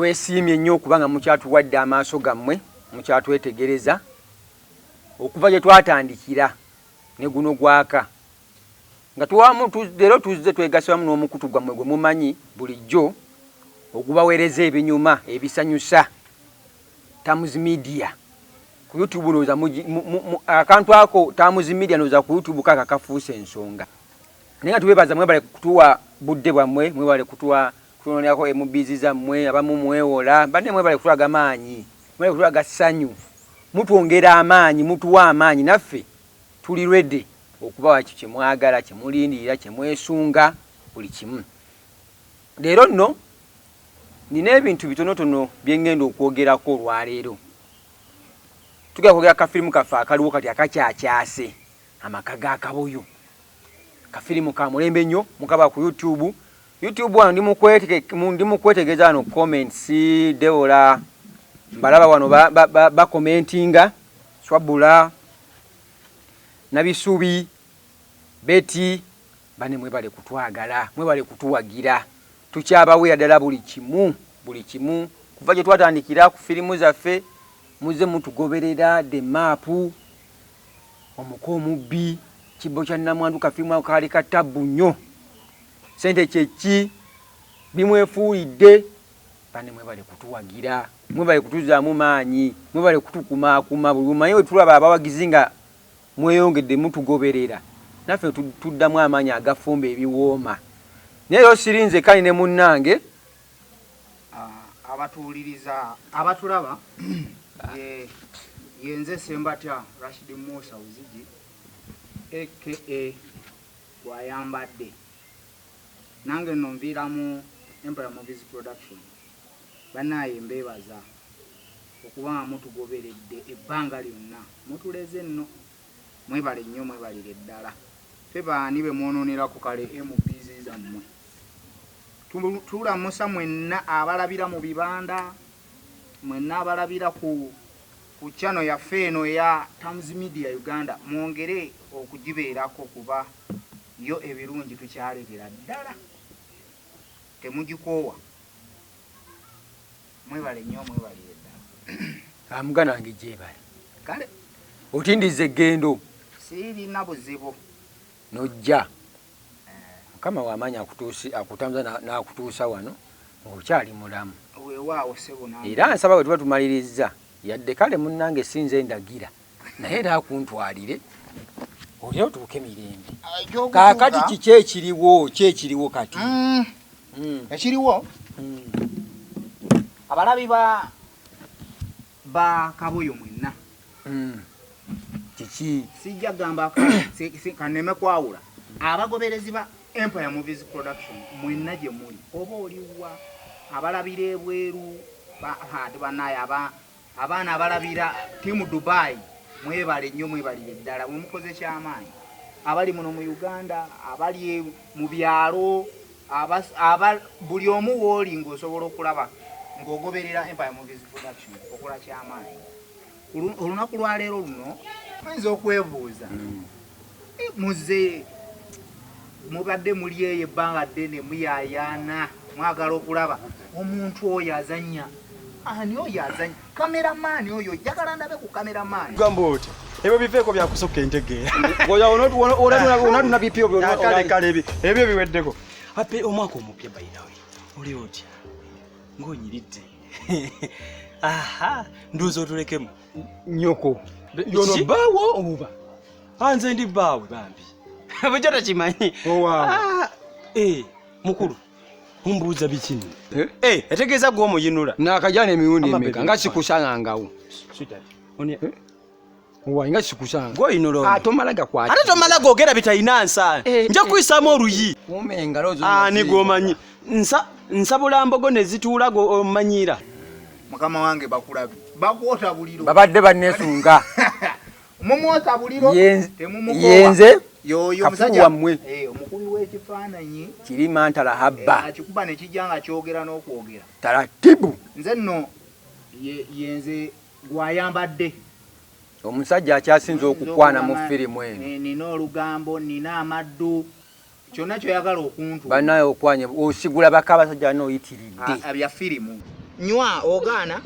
twesiimye nnyo kubanga mukyatuwadde amaaso gammwe mukyatwetegereza okuva gye twatandikira ne guno gwaka nga leero tuzze twegasa wamu n'omukutu gwammwe gwe mumanyi bulijjo okubaweereza ebinyuma ebisanyusa Tamuzi Media ku YouTube noza akantu ako Tamuzi Media noza ku YouTube kaka kafuuse ensonga nenga tubebaza mwebale kutuwa budde bwammwe mwebale kutuwa tunonyako emubizi zammwe abamu mwewola bane mwebale kutulaga maanyi mwebale kutulaga ssanyu mutuongera amaanyi mutuwa amaanyi naffe tuli ready okubawa kye mwagala kye mulindirira kye mwesunga buli kimu leero nno nina ebintu bitonotono bye ngenda okwogerako olwaleero tugenda kwogera kafirimu kaffe akaliwo kati akakyakyase amaka ga Kaboyo kafirimu ka mulembe nnyo mukaba ku YouTube wano ndi mukwetegeeza wano comments Deola mbalaba wano ba commentinga Swabula Nabisubi Betty bane mwebale kutwagala mwebale kutuwagira tukyabaweera ddala buli kimu kuva gye twatandikira ku firimu zaffe muze mutugoberera the map omuko omubbi Kibbo kya Namwandu kafirimu ako kaali katabbu nnyo sente kyeki bimwefuulidde bane mwebale kutuwagira mwebale kutuzaamu maanyi mwebale kutukumaakuma buli lumanyi we tulaba abawagizi nga mweyongedde mutugoberera naffe tuddamu amaanyi agafumba ebiwooma naye yo sirinze kali ne munnange abatuuliriza abatulaba yenze Ssembatya Rashid Musa Uzigi aka Gwayambadde nange nno nviiramu Empire Movies Production banaye mbebaza okuba mutugoberedde ebbanga lyonna mutuleze nno mwebale nnyo mwebalire ddala tebaani be mwononera ku kale MPs zammwe tulamusa mwenna abalabira mu bibanda mwenna abalabira ku channel yaffe eno ya Tamuzi Media Uganda mwongere okugibeerako kuba yo ebirungi tukyaleetera ddala temugikoowa mwebale nnyo mwebalire ddala amugana wange gyebale kale otindize eggendo sirina buzibu nojja Mukama w'amaanyi akutambuza n'akutuusa wano okyali mulamu weewaawo ssebo nange era nsaba bwe tuba tumaliriza yadde kale munnange sinze ndagira naye era akuntwalire olina otuuke mirembe kaakati kiki ekiriwo kati ekiriwo abalabi ba Kaboyo mwenna kiki sijja gamba kaneme kwawula abagoberezi ba Empire Movies Production mwenna gye muli oba oliwa abalabira ebweru banaye abaana abalabira timu Dubai mwebale nnyo mwebalire ddala mwemukoze kyamaanyi abali muno mu Uganda abali mu byalo buli omu wooli ng'osobola okulaba ng'ogoberera Empire Movies Production okola kyamaanyi olunaku lwaleero luno oyinza okwebuuza muze mubadde muli eyo ebbanga ddene muyaayaana mwagala okulaba omuntu oyo azannya ani oyo azannya kameramaani oyo jagala ndabe ku kameramaani gamba oti ebyo biveeko byakusokka entegeera onatuna bipyo kale ebyo biweddeko ape omwaka omupya bayinawe oli otya ng'onyiridde aha nduuza otulekemu nyoko yono bbaawo oba nze ndi bbaawe bambi bwekyo takimanyi mukulu umbuuza bikini etegeeza gwe omuyinula nakajana emiwundi emeka nga sikusangangawo nga sikusanga gwoyinula tomala gakwati ate tomala googera bitalina nsa nja kuyisaamu oluyi ni gwomanyi nsabula mbogo ne zituula omanyiira mukama wange bakulabi bakwota buliro babadde bannesunga mumwota buliro yenze yoyo wammwe omukulu w'ekifaananyi kirima ntala habba akikuba ne kijja nga kyogera n'okwogera taratibu nze nno yenze Gwayambadde omusajja akyasinze okukwana mu firimu eno nina olugambo nina amaddu kyonna kyoyagala okuntu banaye okwanye osigula baka abasajja n'oyitiridde bya firimu nywa ogana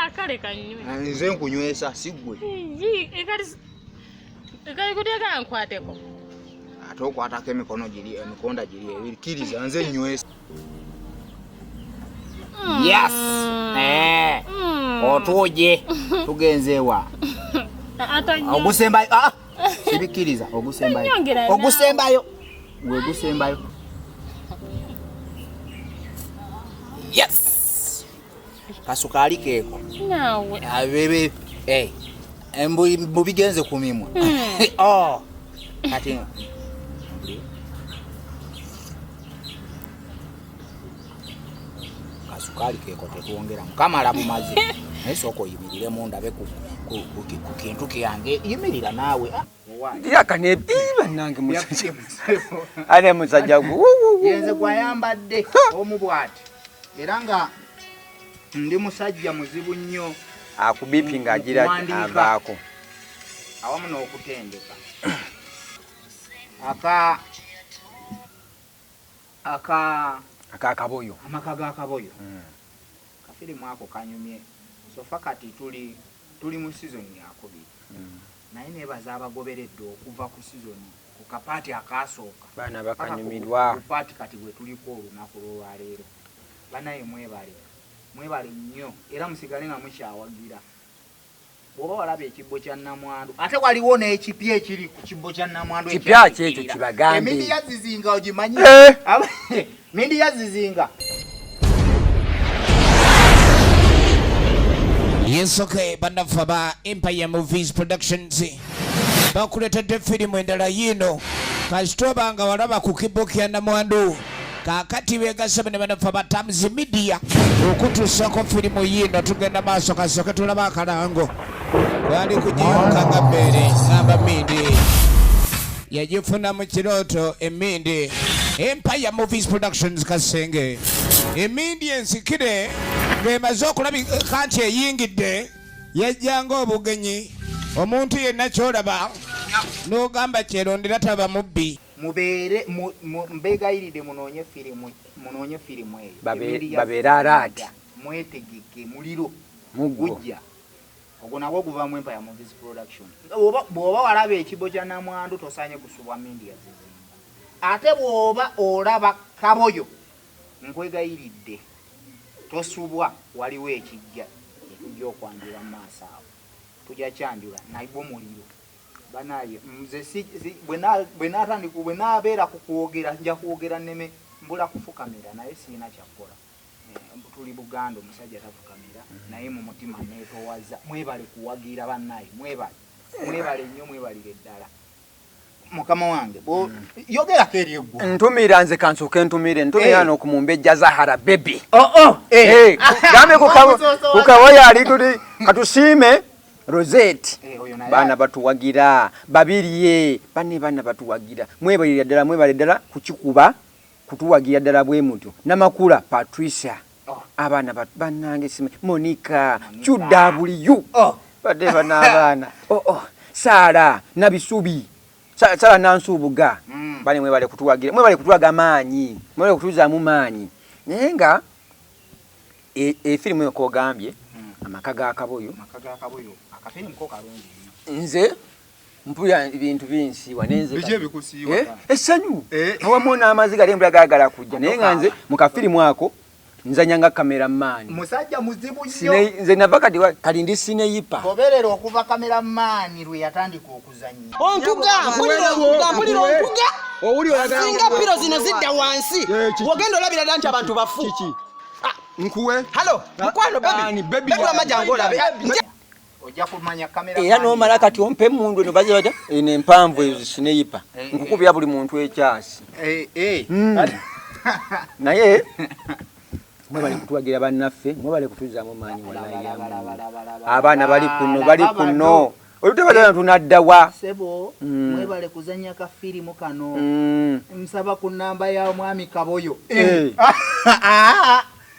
akale kanywe nze nkunywesa sigwe ekali kuteka nkwateko ate okwatako emikonda giri ebirikiriza nze nywesa yes otuje tugenzewa ogusembayo sibikiriza ogusembayo wegusembayo yes kasukali keko nawe abebe embu bigenze kumimwa kati kasukali keko tetuongera mukamala bumazi nesoko yimirire munda be ku kintu kiyange yimirira nawe yakane banange musajja ale musajja yenze kwayambadde omubwati era nga ndi musajja muzibu nnyo akubipi ngagira avaako awamu n'okutendeka akaboyo amaka g'akaboyo kafirimu ako kanyumye sofa kati tuli mu sizoni yakubiri naye nebaza abagoberedde okuva ku sizoni ku kapaati akasooka baana bakanyumirwa kupaati kati bwe tuliko olunaku lwaleero banaye mwebale nnyo era musigale nga mukyawagira bw'oba walaba ekibbo kya Namwandu ate waliwo n'ekipya ekiri ku kibbo kya Namwandu kipya kyekyo kibagambe emindi ya zizinga ogimanyi mindi ya zizinga Yes, okay, banafa ba Empire Movies Productions bakuletedde firimu endala yino kasitoba nga walaba ku kibbo kya Namwandu kakati begasebe ne banafa ba Tamzi Media okutusako firimu yino tugenda maaso kasoke tulaba akalango bali kujiyonka nga mbere ngamba Mindi yajifuna mu kiroto Emindi Empire Movies Productions Kasenge Emindi ensikire ngemaze okulabika nti eyingidde yajjanga obugenyi omuntu yenna kyolaba n'ogamba kyerondera taba mubbi mubeere mbegayiridde munoonye firimu eyo babeere alaati mwetegeke muliro muggo gujja ogwo nagwo guvamu Empire Movies Production bw'oba walaba ekibbo kya Namwandu tosanye kusubwa media zizinga ate bw'oba olaba kaboyo nkwegayiridde tosubwa waliwo ekijja ekujja okwanjula mu maaso awo tujja kyanjula naibwo muliro banaye nze bwe naabeera ku kwogera nja kwogera nneme mbula kufukamira naye siina kyakukola tuli Buganda omusajja tafukamira naye mu mutima neetowaza mwebale kuwagira bannaye mwebale nnyo mwebalire ddala mukama wange yogerako eri eggwa ntumira nze kansoke ntumira n'okumumbejja Zahara baby gambe kukawoya ali tuli katusiime Rosette baana batuwagira babiriye baana batuwagira mwebalire ddala kukikuba kutuwagira ddala bwe mutu namakula Patricia abaana bannange Monica Chudabuliyu badde bana abaana Sara Nabisubi Sala Nansubuga bali mwebale kutuwaga maanyi mwebale kutuzamu maanyi naye nga firimu yoko gambye amaka g'akaboyo akafirimu ko kalungi nze mpuya ebintu binsiwa nenze bije bikusiwa essanyu awamu n'amazzi gali embula gaagala kujja naye nga nze mu kafirimu ako nzanyanga cameraman musajja muzibu nnyo nze nava kati ndi sineyipa goberera okuva cameraman lwe yatandika okuzannya mpulira onkuga singa piro zino zidda wansi wogenda olabira dda nti abantu bafu nkuwe halo mukwano bebi amajangu olabe ojja kumanya cameraman era n'omala kati ompe mundu eno baze bata eno empanvu ezo sineyipa nkukubira buli muntu ekyasi naye mwebale kutuwagira bannaffe mwebale kutuzaamu maanyi abaana bali kuno olutebadana tunaddawa sebo mwebale kuzanya kafirimu kano nsaba ku namba ya Mwami Kaboyo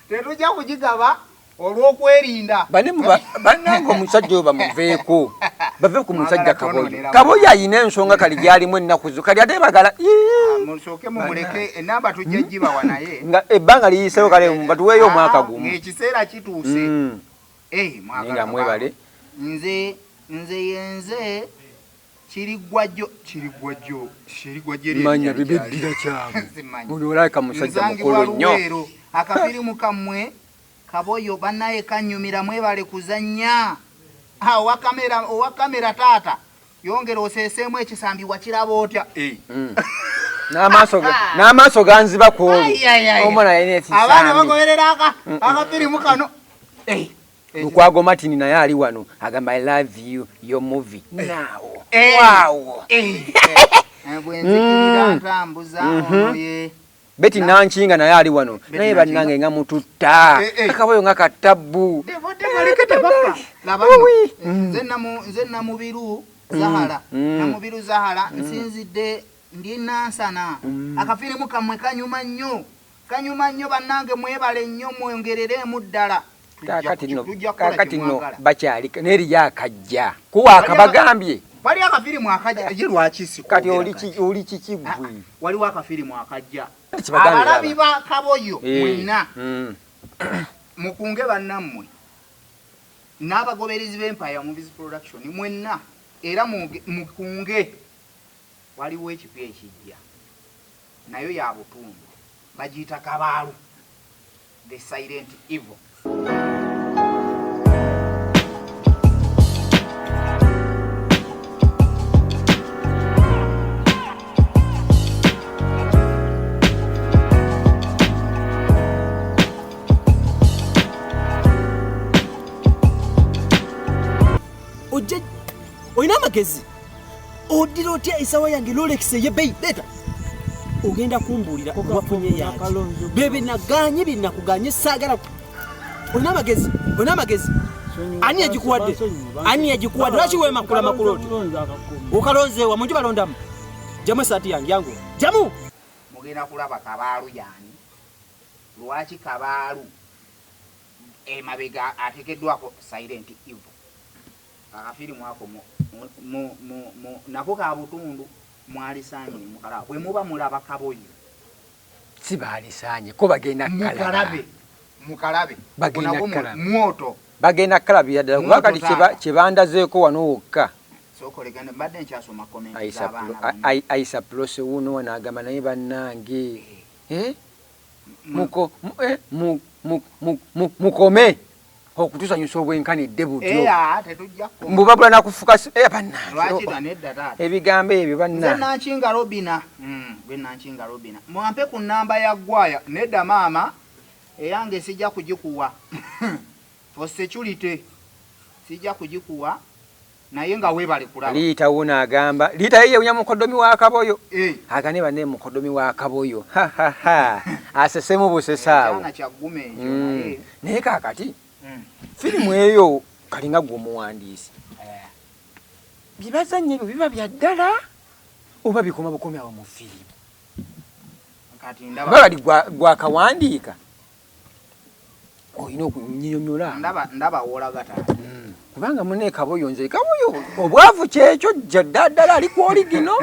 tetujja kugigaba olw'okwerinda bannange omusajja oyo bamuveeko bave ku musajja Kaboyo ayina ensonga kali gyalimu ennaku zo kali ate bagala musooke mumuleke enamba tujja gibawa naye nga ebbanga liyiseewo kale batuweeyo omwaka gumu ng'ekiseera kituuse nga mwebale nze yenze kirigwajjo manya bibiddira kyabwe ono olabika musajja mukulu nnyo akafirimu kammwe kaboyo bannaye kanyumira mwebale kuzannya owa kamera taata yongera oseeseemu ekisambi wakiraba otya n'amaaso ganziba kwolu omwana yalina ekisambi abaana bagoberera akafirimu kano Lukwago Martin naye ali wano agamba I love you your movie now. Wow. Bwenzikirira ntambuza oye. Beti nanchinga naye ali wano naye bannange nga mututta akaboyo nga katabu. Devote bapa. Laba. Nze namubiru Zahara. Namubiru Zahara nsinzidde ndi nansana. Akafirimu kamwe kanyuma nnyo. Kanyuma nnyo bannange mwebale nnyo mwongereremu ddala. kakati no bakyali neri yakajja kuwa akabagambye wali akafirimu akajja ye lwakisi kati oli kikibwe wali akafirimu akajja abalabi ba kaboyo mwenna mukunge bannammwe n'abagoberezi b'Empire Movies Production mwenna era mukunge waliwo ekipya ekijja nayo ya butundu bagiyita Kabaalu the silent evil. Oyina magezi odira otya isawa yange Rolex ye bei beta ogenda kumbulira wafunye yange bebe naganye binakuganye sagala oyina magezi ani yagikuwadde lwaki wema kula makuloti okalonzeewa munju balondamu jamu esaati yange jamu mugenda kulaba Kabaalu yani lwaki Kabaalu emabega atekeddwako silent evil akafirimu ako nako ka butundu mwalisaanye mukala bwe muba mulaba kaboyo sibalisanye ko bagenda mukalabe bagenda mwoto bagenda kalabira ddala wakati kibandazeeko wano wokka sokolegane mbadde nkyasoma comment Aisa Plus wuno wanagamba naye bannange mukome okutusanyusa obwenkanidde butyo mbubabula nakufuka ebigambo ebyo bannankinga Robina mwampe ku namba ya gwaya nedda maama eyange sijja kugikuwa for security sijja kugikuwa naye nga webale kulaba liita wuna agamba liita yeye unya mukodomi wa kaboyo agane bane mukodomi wa kaboyo asesemu busesaawo naye kakati filimu eyo kalinga gw'omuwandiisi bibazanye ebyo biba bya ddala oba bikoma bukomi awo mu filimu bali gwakawandiika olina okunyonyola ndabawola gata kubanga mune kaboyo nze kaboyo obwavu kyekyo jja ddala ali ku oligino